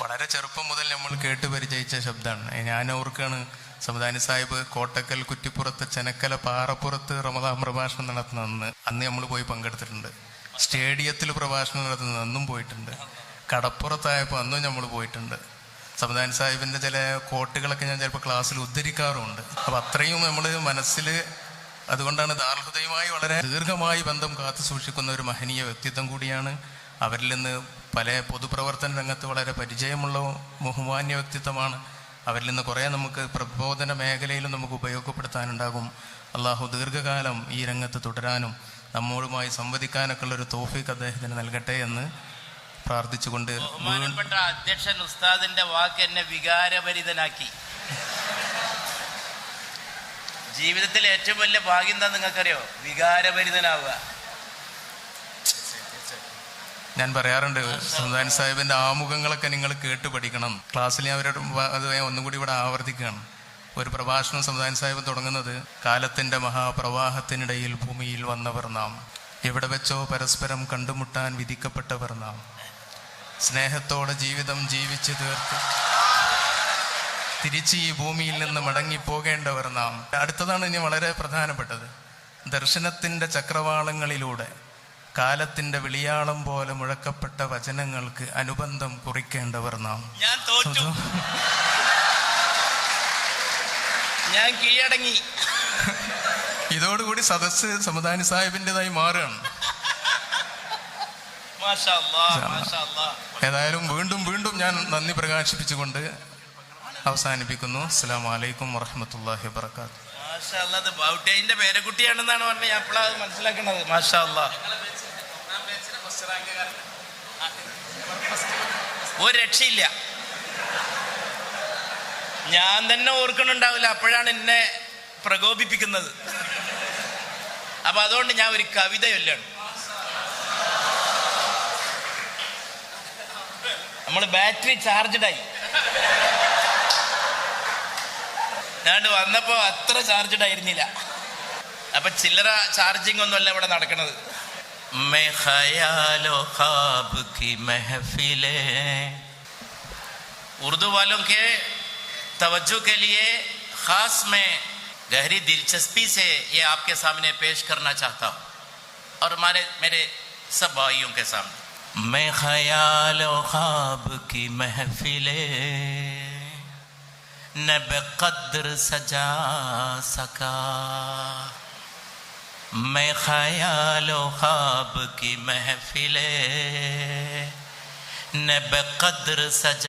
വളരെ ചെറുപ്പം മുതൽ നമ്മൾ കേട്ട് പരിചയിച്ച ശബ്ദമാണ്. ഞാൻ ഓർക്കാണ് സമദാനി സാഹിബ് കോട്ടക്കൽ കുറ്റിപ്പുറത്ത് ചെനക്കല പാറപ്പുറത്ത് റമദാൻ പ്രഭാഷണം നടത്തുന്ന അന്ന് നമ്മൾ പോയി പങ്കെടുത്തിട്ടുണ്ട്. സ്റ്റേഡിയത്തിൽ പ്രഭാഷണം നടത്തുന്നത് അന്നും പോയിട്ടുണ്ട്. കടപ്പുറത്തായപ്പോൾ അന്നും നമ്മൾ പോയിട്ടുണ്ട്. സമദാനി സാഹിബിന്റെ ചില കോട്ടുകളൊക്കെ ഞാൻ ചിലപ്പോൾ ക്ലാസ്സിൽ ഉദ്ധരിക്കാറുമുണ്ട്. അപ്പം അത്രയും നമ്മൾ മനസ്സിൽ, അതുകൊണ്ടാണ് ദാർഹൃദയമായി വളരെ ദീർഘമായി ബന്ധം കാത്തു സൂക്ഷിക്കുന്ന ഒരു മഹനീയ വ്യക്തിത്വം കൂടിയാണ്. അവരിൽ നിന്ന് പല പൊതുപ്രവർത്തന രംഗത്ത് വളരെ പരിചയമുള്ള ബഹുമാന്യ വ്യക്തിത്വമാണ്. അവരിൽ നിന്ന് കുറേ നമുക്ക് പ്രബോധന മേഖലയിലും നമുക്ക് ഉപയോഗപ്പെടുത്താനുണ്ടാകും. അള്ളാഹു ദീർഘകാലം ഈ രംഗത്ത് തുടരാനും നമ്മോടുമായി സംവദിക്കാനൊക്കെ ഉള്ളൊരു തൗഫീഖ് അദ്ദേഹത്തിന് നൽകട്ടെ എന്ന് പ്രാർത്ഥിച്ചുകൊണ്ട്, ബഹുമാനപ്പെട്ട അധ്യക്ഷൻ ഉസ്താദിന്റെ വാക്ക് എന്നെ വികാരഭരിതനാക്കി. ജീവിതത്തിലെ ഏറ്റവും വലിയ ഭാഗ്യം എന്താ നിങ്ങൾക്കറിയോ? വികാരഭരിതനാവുക. ഞാൻ പറയാറുണ്ട്, സമദാനി സാഹിബിന്റെ ആമുഖങ്ങളൊക്കെ നിങ്ങൾ കേട്ട് പഠിക്കണം. ക്ലാസ്സിൽ ഞാൻ അവരോട് അത് ഒന്നുകൂടി ഇവിടെ ആവർത്തിക്കുകയാണ്. ഒരു പ്രഭാഷണം സമദാനി സാഹിബ് തുടങ്ങുന്നത്, കാലത്തിന്റെ മഹാപ്രവാഹത്തിനിടയിൽ ഭൂമിയിൽ വന്നവർ നാം, എവിടെ വെച്ചോ പരസ്പരം കണ്ടുമുട്ടാൻ വിധിക്കപ്പെട്ടവർ നാം, സ്നേഹത്തോടെ ജീവിതം ജീവിച്ചു തീർത്ത് തിരിച്ച് ഈ ഭൂമിയിൽ നിന്ന് മടങ്ങിപ്പോകേണ്ടവർ നാം. അടുത്തതാണ് ഇനി വളരെ പ്രധാനപ്പെട്ടത്. ദർശനത്തിന്റെ ചക്രവാളങ്ങളിലൂടെ കാലത്തിന്റെ വിളിയാളം പോലെ മുഴക്കപ്പെട്ട വചനങ്ങൾക്ക് അനുബന്ധം കുറിക്കേണ്ടവർ നാം. ഞാൻ കീഴടങ്ങി. ഇതോടുകൂടി സദസ്സ് സമദാനി സാഹിബിൻ്റെതായി മാറുകയാണ്. ഏതായാലും വീണ്ടും വീണ്ടും ഞാൻ നന്ദി പ്രകാശിപ്പിച്ചുകൊണ്ട് അവസാനിപ്പിക്കുന്നു. അസ്സലാമു അലൈക്കും വറഹ്മത്തുള്ളാഹി വബറകാതുഹു. ബൗട്ടേന്റെ പേരക്കുട്ടിയാണെന്നാണ് പറഞ്ഞത്. ഞാൻ അപ്പോഴാണ് മനസ്സിലാക്കുന്നത്. മാഷാ അല്ലാഹ്. ഒരു രക്ഷയില്ല. ഞാൻ തന്നെ ഓർക്കണുണ്ടാവില്ല, അപ്പോഴാണ് എന്നെ പ്രകോപിപ്പിക്കുന്നത്. അപ്പൊ അതുകൊണ്ട് ഞാൻ ഒരു കവിത ചൊല്ലാണ്. നമ്മൾ ബാറ്ററി ചാർജഡായി. ഞാൻ വന്നപ്പോ അത്ര ചാർജഡ് ആയിരുന്നില്ല. അപ്പൊ ചില്ലറ ചാർജിങ് ഒന്നുമല്ല ഇവിടെ നടക്കണത്. मैं ख्यालो ख्वाब की महफिले, उर्दू वालों के तवज्जो के लिए खास मैं गहरी दिलचस्पी से ये आपके सामने पेश करना चाहता हूँ और मेरे सब भाइयों के सामने. मैं ख्यालो ख्वाब की महफिले न बेक़द्र सजा सका, मैं ख्यालो ख्वाब की महफिले न बेक़द्र सजा